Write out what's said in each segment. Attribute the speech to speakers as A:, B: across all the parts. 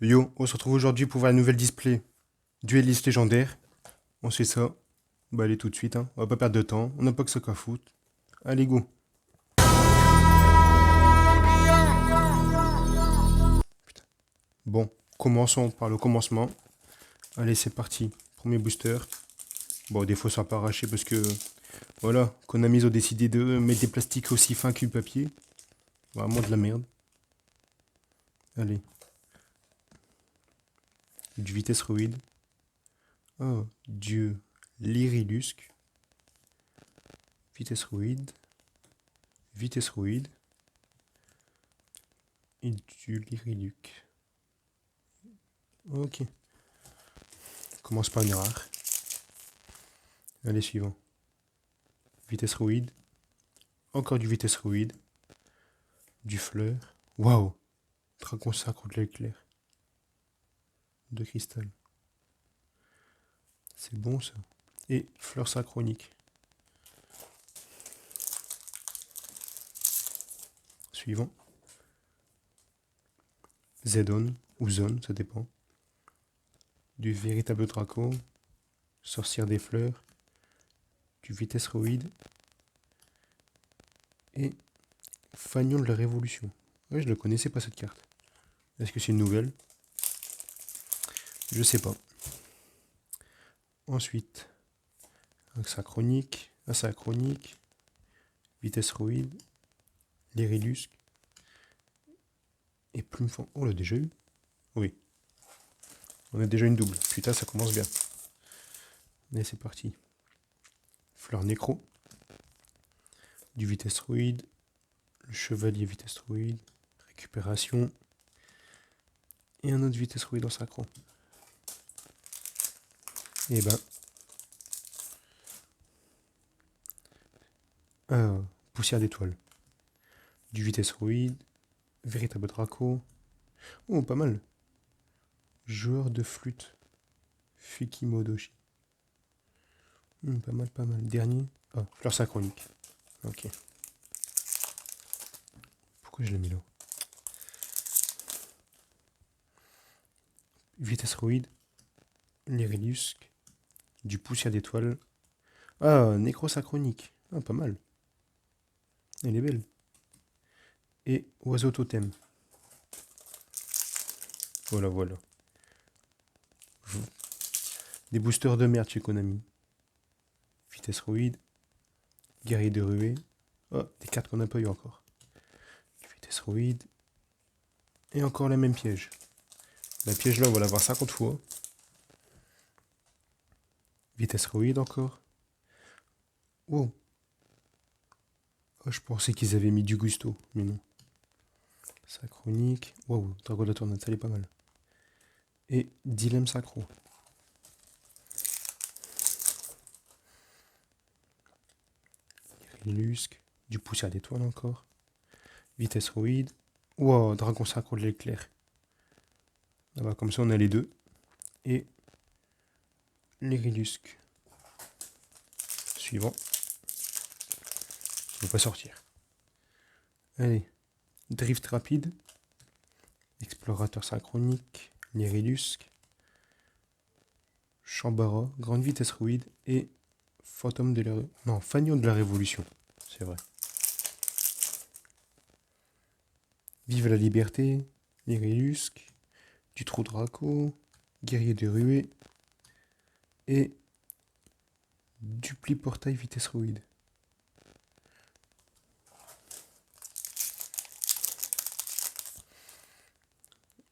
A: Yo, on se retrouve aujourd'hui pour voir un nouvel display. Dueliste légendaire. On sait ça. Bah allez tout de suite, hein. On va pas perdre de temps. On n'a pas que ça qu'à foutre. Allez go. Bon, commençons par le commencement. Allez, c'est parti. Premier booster. Bon, des fois ça pas arraché parce que voilà, Konami ont décidé de mettre des plastiques aussi fins que le papier. Vraiment de la merde. Allez. Du vitesse ruide. Oh, Dieu. Lyrilusque. Vitesse ruide. Vitesse ruide. Et du Lyriluc. Ok. Commence par une rare. Allez, suivant. Vitesse ruide. Encore du vitesse ruide. Du fleur. Waouh. Dragon sacre de l'éclair. De cristal. C'est bon ça. Et fleur synchronique. Suivant. Zedon ou Zone, ça dépend. Du véritable Draco. Sorcière des fleurs. Du vitesse ruide. Et Fagnon de la Révolution. Ouais, je ne connaissais pas cette carte. Est-ce que c'est une nouvelle? Je sais pas. Ensuite, asynchronique, vitesse ruide, Lyrilusque et plume fond. Oh, on l'a déjà eu? Oui. On a déjà une double. Putain, ça commence bien. Allez, c'est parti. Fleur nécro. Du vitesse ruide. Le chevalier vitesse ruide. Récupération. Et un autre vitesse ruide en synchro. Et ben. Poussière d'étoile. Du vitesse ruide. Véritable Draco. Oh, pas mal. Joueur de flûte. Fukimodoshi. Pas mal, pas mal. Dernier. Ah, fleur synchronique. Ok. Pourquoi je l'ai mis là? Vitesse ruide. Lyrilusque. Du poussière d'étoile. Ah, nécrosynchronique. Ah, pas mal. Elle est belle. Et oiseau totem. Voilà, voilà. Des boosters de merde chez Konami. Vitesse ruide. Guerrier de ruée. Oh, des cartes qu'on n'a pas eu encore. Vitesse ruide. Et encore la même piège. La piège là, on va l'avoir 50 fois. Vitesse ruide encore. Oh. Oh, je pensais qu'ils avaient mis du gusto, mais non. Synchronique. Waouh, Dragon de la Tournade, ça allait pas mal. Et dilemme synchro. Lusque. Du poussière d'étoile encore. Vitesse ruide. Wow, dragon synchro de l'éclair. Ah bah, comme ça, on a les deux. Et les Rilusques. Suivant. Il ne va pas sortir. Allez. Drift rapide. Explorateur synchronique. Les Rilusques. Chambara. Grande vitesse ruide. Et Fantôme de la... Non, Fagnon de la Révolution. C'est vrai. Vive la liberté. Les Rilusques. Du trou Draco. Guerrier de ruée. Et Dupli portail vitesse ruide.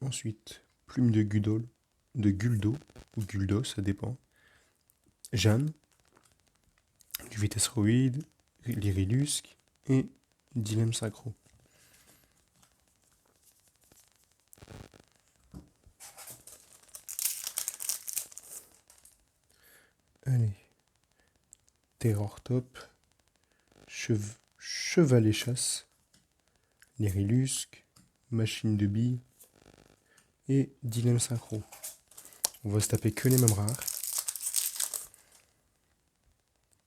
A: Ensuite, plume de Guldo, ou Guldo, ça dépend. Jeanne, du vitesse ruide, Lyrilusque et dilemme synchro. Allez. Terror top, chevalet chasse, Lyrilusque, machine de billes et dilemme synchro. On va se taper que les mêmes rares.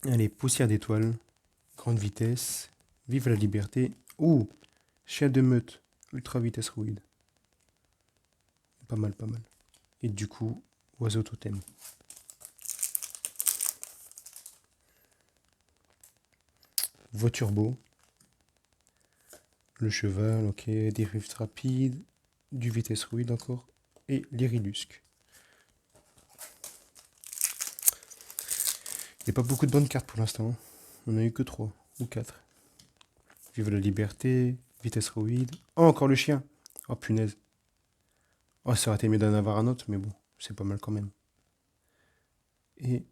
A: Allez, poussière d'étoile, grande vitesse, vive la liberté. Ouh, chien de meute, ultra vitesse ruide. Pas mal, pas mal. Et du coup, oiseau totem. Voiture beau. Le cheval, ok. Des rifts rapides. Du vitesse ruide encore. Et l'irilusque. Il n'y a pas beaucoup de bonnes cartes pour l'instant. On n'a eu que 3 ou 4. Vive la liberté. Vitesse ruide. Oh, encore le chien. Oh, punaise. Oh, ça aurait été mieux d'en avoir un autre, mais bon, c'est pas mal quand même. Et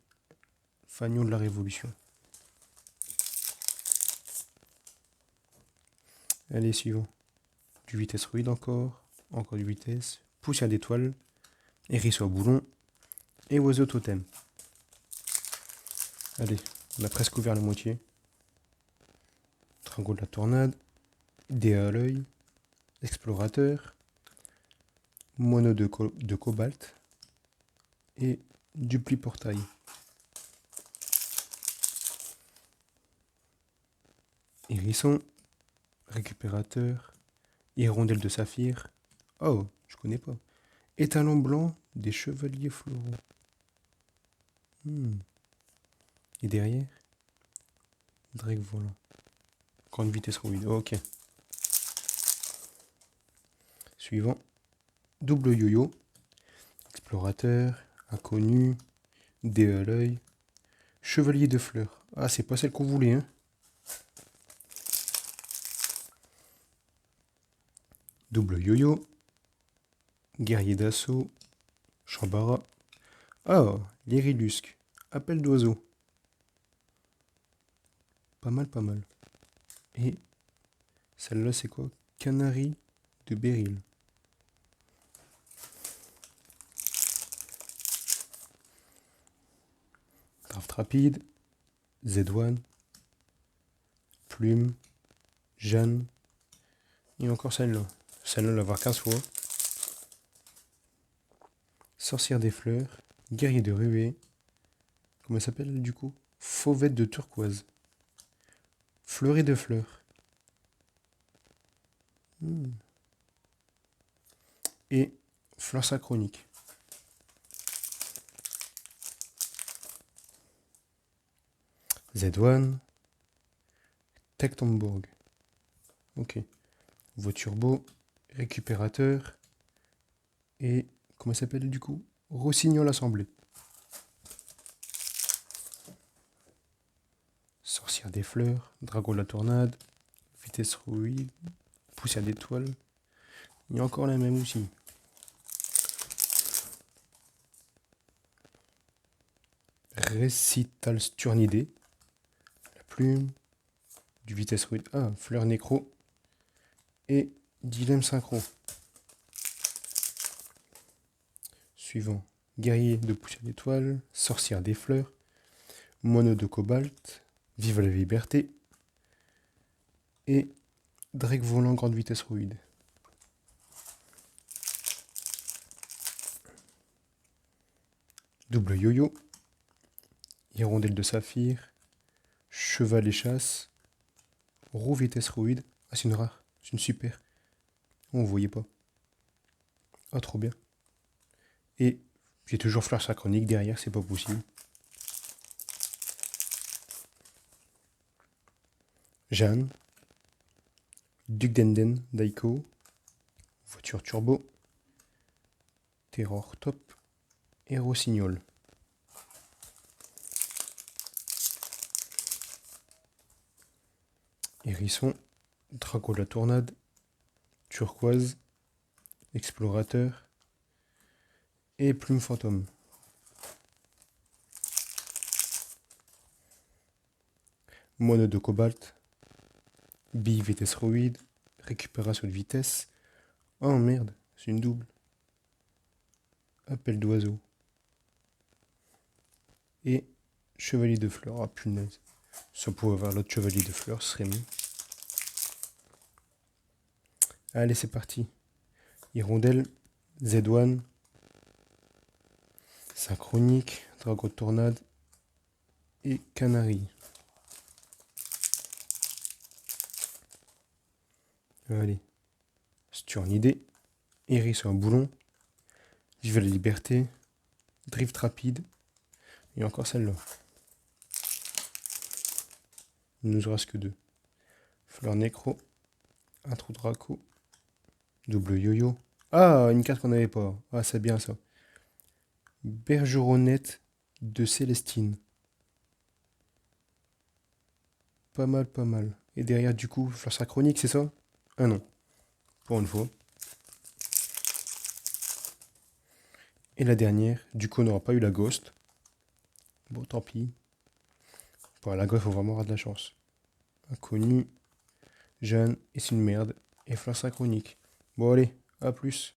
A: Fagnon de la Révolution. Allez, suivant. Du vitesse ruide encore. Encore du vitesse. Poussière d'étoile. Hérisson à boulon. Et oiseau totem. Allez, on a presque ouvert la moitié. Tringot de la tornade. Dé à l'œil. Explorateur. Moineau de cobalt. Et du pli portail. Hérisson. Récupérateur. Hirondelle de saphir. Oh, je connais pas. Étalon blanc des chevaliers floraux. Et derrière, Drake volant. Grande vitesse ruide. Ok. Suivant. Double yo-yo. Explorateur. Inconnu. Dé à l'œil. Chevalier de fleurs. Ah, c'est pas celle qu'on voulait, hein. Double yo-yo. Guerrier d'assaut. Chambara. Ah, l'irilusque. Appel d'oiseau. Pas mal, pas mal. Et celle-là, c'est quoi? Canari de Beryl. Draft rapide. Z1. Plume. Jeanne. Et encore celle-là. Celle-là, on va voir 15 fois. Sorcière des fleurs. Guerrier de ruée. Comment ça s'appelle du coup? Fauvette de turquoise. Fleuret de fleurs. Et fleur synchronique. Z1. Tectombourg. Ok. Voiture beau. Récupérateur. Et comment ça s'appelle du coup? Rossignol assemblée. Sorcière des fleurs. Dragon de la tornade. Vitesse ruide. Poussière d'étoile. Il y a encore la même aussi. Récital sturnidé. La plume. Du vitesse ruide. Ah, fleur nécro. Et dilemme synchro. Suivant. Guerrier de poussière d'étoile. Sorcière des fleurs. Moineau de cobalt. Vive la liberté. Et Drake volant grande vitesse ruide. Double yo-yo. Hirondelle de saphir. Cheval et chasse. Roue vitesse ruide. Ah, c'est une rare. C'est une super. Oh, on voyait pas. Ah, trop bien. Et j'ai toujours fleur synchronique derrière, c'est pas possible. Jeanne. Duc d'Enden, Daiko. Voiture turbo. Terror top. Et Rossignol. Hérisson. Drago de la tornade. Turquoise. Explorateur. Et plume fantôme. Moineau de cobalt. Bille vitesse ruide. Récupération de vitesse. Oh merde, c'est une double. Appel d'oiseau. Et chevalier de fleurs. Ah punaise. Si on pouvait avoir l'autre chevalier de fleurs, ce serait mieux. Allez, c'est parti. Hirondelle, Z1. Synchronique, Dragon de tornade. Et Canari. Allez. Sturnidé. Hérisson à boulon. Vive la liberté. Drift rapide. Et encore celle-là. Il nous en reste que 2. Fleur Nécro. Un trou Draco. Double yo-yo. Ah, une carte qu'on n'avait pas. Ah, c'est bien ça. Bergeronnette de Célestine. Pas mal, pas mal. Et derrière, du coup, Fleur Synchronique, c'est ça? Ah non. Pour une fois. Et la dernière, du coup, on n'aura pas eu la Ghost. Bon, tant pis. Pour la Ghost, il faut vraiment avoir de la chance. Inconnu. Jeanne, et c'est une merde. Et Fleur Synchronique. Bon, allez, à plus.